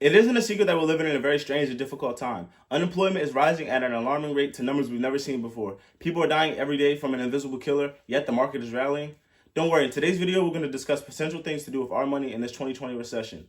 It isn't a secret that we're living in a very strange and difficult time. Unemployment is rising at an alarming rate to numbers we've never seen before. People are dying every day from an invisible killer, yet the market is rallying. Don't worry, in today's video, we're going to discuss potential things to do with our money in this 2020 recession.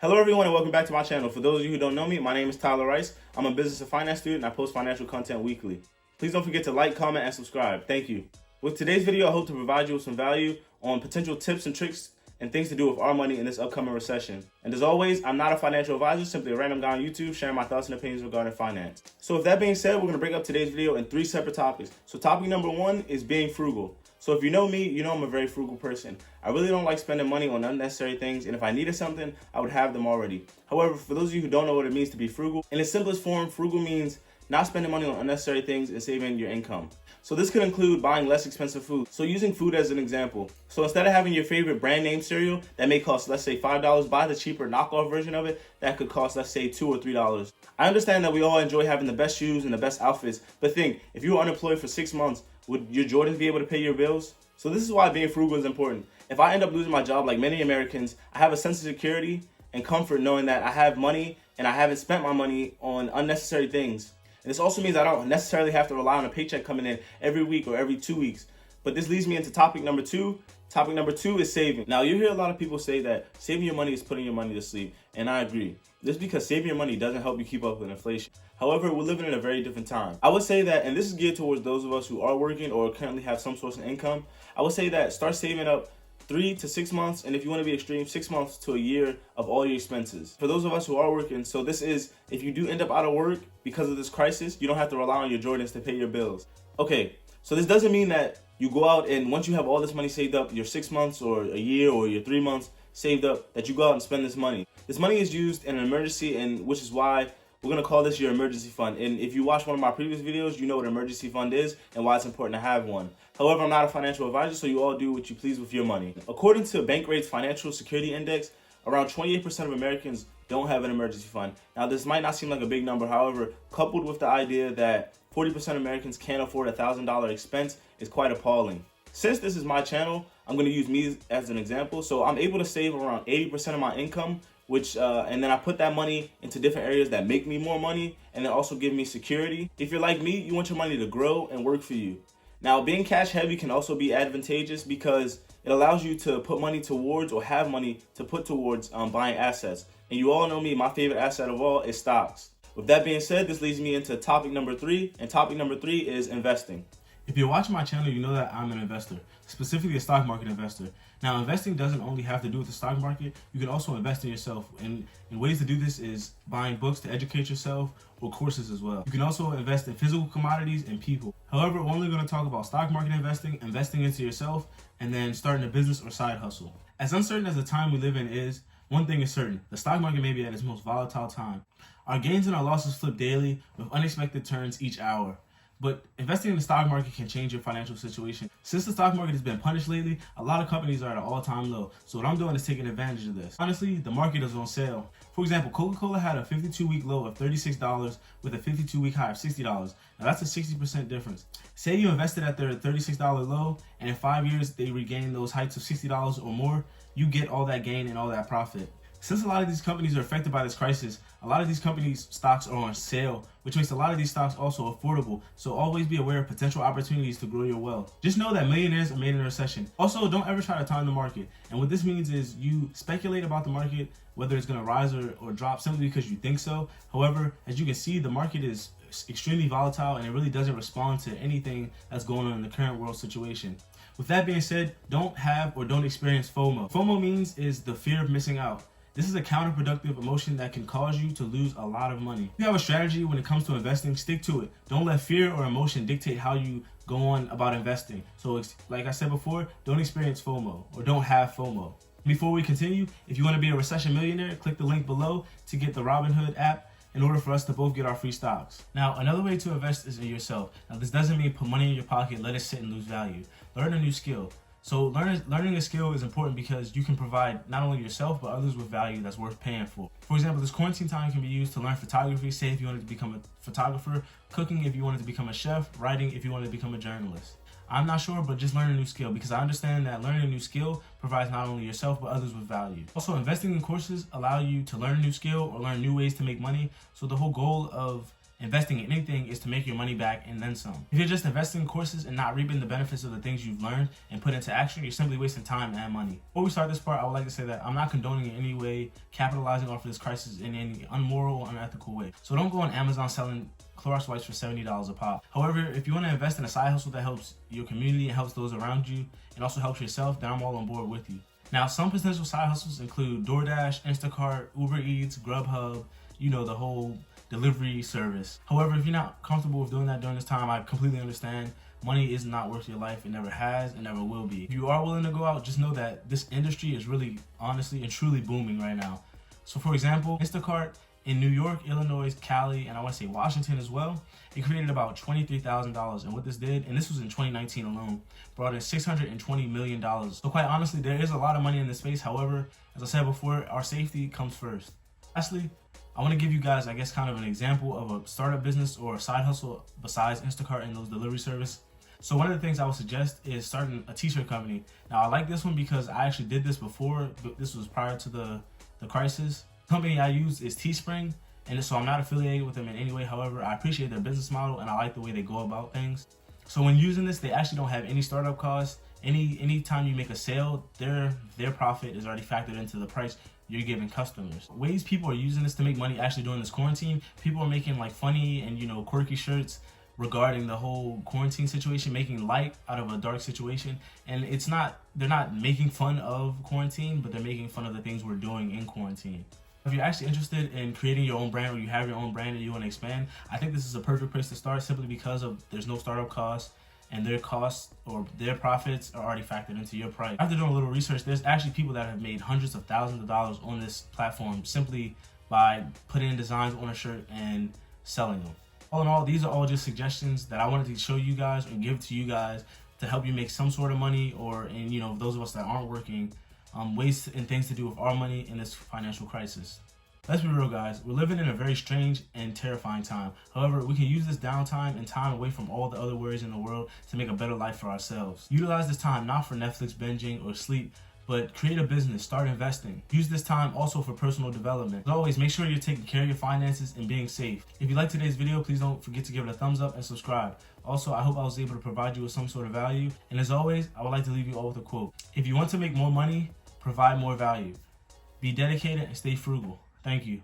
Hello everyone and welcome back to my channel. For those of you who don't know me, my name is Tyler Rice. I'm a business and finance student and I post financial content weekly. Please don't forget to like, comment, and subscribe. Thank you. With today's video, I hope to provide you with some value on potential tips and tricks and things to do with our money in this upcoming recession. And as always, I'm not a financial advisor, simply a random guy on YouTube sharing my thoughts and opinions regarding finance. So with that being said, we're going to break up today's video in 3 separate topics. So topic number 1 is being frugal. So if you know me, you know I'm a very frugal person. I really don't like spending money on unnecessary things, and if I needed something, I would have them already. However, for those of you who don't know what it means to be frugal, in its simplest form, frugal means not spending money on unnecessary things and saving your income. So this could include buying less expensive food. So using food as an example. So instead of having your favorite brand name cereal that may cost, let's say $5, buy the cheaper knockoff version of it that could cost, let's say $2 or $3. I understand that we all enjoy having the best shoes and the best outfits, but think, if you were unemployed for 6 months, would your Jordans be able to pay your bills? So this is why being frugal is important. If I end up losing my job like many Americans, I have a sense of security and comfort knowing that I have money and I haven't spent my money on unnecessary things. And this also means I don't necessarily have to rely on a paycheck coming in every week or every 2 weeks. But this leads me into topic number 2. Topic number 2 is saving. Now, you hear a lot of people say that saving your money is putting your money to sleep. And I agree. This is because saving your money doesn't help you keep up with inflation. However, we're living in a very different time. I would say that, and this is geared towards those of us who are working or currently have some source of income, I would say that start saving up 3 to 6 months, and if you want to be extreme, 6 months to a year of all your expenses. For those of us who are working, so this is, if you do end up out of work because of this crisis, you don't have to rely on your Jordans to pay your bills. Okay, so this doesn't mean that you go out and once you have all this money saved up, your 6 months or a year or your 3 months saved up, that you go out and spend this money. This money is used in an emergency, and which is why we're going to call this your emergency fund. And if you watch one of my previous videos, you know what an emergency fund is and why it's important to have one. However, I'm not a financial advisor, so you all do what you please with your money. According to Bankrate's Financial Security Index, around 28% of Americans don't have an emergency fund. Now, this might not seem like a big number. However, coupled with the idea that 40% of Americans can't afford a $1,000 expense is quite appalling. Since this is my channel, I'm going to use me as an example. So I'm able to save around 80% of my income, which and then I put that money into different areas that make me more money and then also give me security. If you're like me, you want your money to grow and work for you. Now, being cash heavy can also be advantageous because it allows you to put money towards or have money to put towards buying assets. And you all know me, my favorite asset of all is stocks. With that being said, this leads me into topic number 3, and topic number 3 is investing. If you're watching my channel, you know that I'm an investor, specifically a stock market investor. Now, investing doesn't only have to do with the stock market. You can also invest in yourself. And ways to do this is buying books to educate yourself or courses as well. You can also invest in physical commodities and people. However, we're only going to talk about stock market investing, investing into yourself, and then starting a business or side hustle. As uncertain as the time we live in is, one thing is certain: the stock market may be at its most volatile time. Our gains and our losses flip daily with unexpected turns each hour. But investing in the stock market can change your financial situation. Since the stock market has been punished lately, a lot of companies are at an all-time low. So what I'm doing is taking advantage of this. Honestly, the market is on sale. For example, Coca-Cola had a 52-week low of $36 with a 52-week high of $60. Now that's a 60% difference. Say you invested at their $36 low, and in 5 years they regain those heights of $60 or more, you get all that gain and all that profit. Since a lot of these companies are affected by this crisis, a lot of these companies' stocks are on sale, which makes a lot of these stocks also affordable. So always be aware of potential opportunities to grow your wealth. Just know that millionaires are made in a recession. Also, don't ever try to time the market. And what this means is you speculate about the market, whether it's going to rise or drop simply because you think so. However, as you can see, the market is extremely volatile and it really doesn't respond to anything that's going on in the current world situation. With that being said, don't have or don't experience FOMO. FOMO means is the fear of missing out. This is a counterproductive emotion that can cause you to lose a lot of money. If you have a strategy when it comes to investing, stick to it. Don't let fear or emotion dictate how you go on about investing. So like I said before, don't experience FOMO or don't have FOMO. Before we continue, if you want to be a recession millionaire, click the link below to get the Robinhood app in order for us to both get our free stocks. Now, another way to invest is in yourself. Now, this doesn't mean put money in your pocket, let it sit and lose value. Learn a new skill. So learning a skill is important because you can provide not only yourself, but others with value that's worth paying for. For example, this quarantine time can be used to learn photography, say if you wanted to become a photographer, cooking if you wanted to become a chef, writing if you wanted to become a journalist. I'm not sure, but just learn a new skill, because I understand that learning a new skill provides not only yourself, but others with value. Also, investing in courses allow you to learn a new skill or learn new ways to make money. So the whole goal of investing in anything is to make your money back and then some. If you're just investing in courses and not reaping the benefits of the things you've learned and put into action, you're simply wasting time and money. Before we start this part, I would like to say that I'm not condoning in any way capitalizing off of this crisis in any unmoral or unethical way. So don't go on Amazon selling Clorox wipes for $70 a pop. However, if you want to invest in a side hustle that helps your community and helps those around you and also helps yourself, then I'm all on board with you. Now, some potential side hustles include DoorDash, Instacart, Uber Eats, Grubhub, the whole delivery service. However, if you're not comfortable with doing that during this time, I completely understand. Money is not worth your life. It never has and never will be. If you are willing to go out, just know that this industry is really, honestly, and truly booming right now. So for example, Instacart in New York, Illinois, Cali, and I want to say Washington as well, it created about $23,000. And what this did, and this was in 2019 alone, brought in $620 million. So quite honestly, there is a lot of money in this space. However, as I said before, our safety comes first. Lastly, I want to give you guys, I guess, kind of an example of a startup business or a side hustle besides Instacart and those delivery service. So one of the things I would suggest is starting a t-shirt company. Now, I like this one because I actually did this before, but this was prior to the crisis. The company I use is Teespring, and so I'm not affiliated with them in any way. However, I appreciate their business model and I like the way they go about things. So when using this, they actually don't have any startup costs. Anytime you make a sale, their profit is already factored into the price you're giving customers. Ways people are using this to make money actually during this quarantine, people are making like funny and quirky shirts regarding the whole quarantine situation, making light out of a dark situation. And they're not making fun of quarantine, but they're making fun of the things we're doing in quarantine. If you're actually interested in creating your own brand, or you have your own brand and you want to expand, I think this is a perfect place to start, simply because there's no startup costs, and their costs or their profits are already factored into your price. After doing a little research, there's actually people that have made hundreds of thousands of dollars on this platform simply by putting designs on a shirt and selling them. All in all, these are all just suggestions that I wanted to show you guys and give to you guys to help you make some sort of money, or those of us that aren't working, ways and things to do with our money in this financial crisis. Let's be real, guys. We're living in a very strange and terrifying time. However, we can use this downtime and time away from all the other worries in the world to make a better life for ourselves. Utilize this time not for Netflix binging or sleep, but create a business, start investing. Use this time also for personal development. As always, make sure you're taking care of your finances and being safe. If you liked today's video, please don't forget to give it a thumbs up and subscribe. Also, I hope I was able to provide you with some sort of value. And as always, I would like to leave you all with a quote. If you want to make more money, provide more value. Be dedicated and stay frugal. Thank you.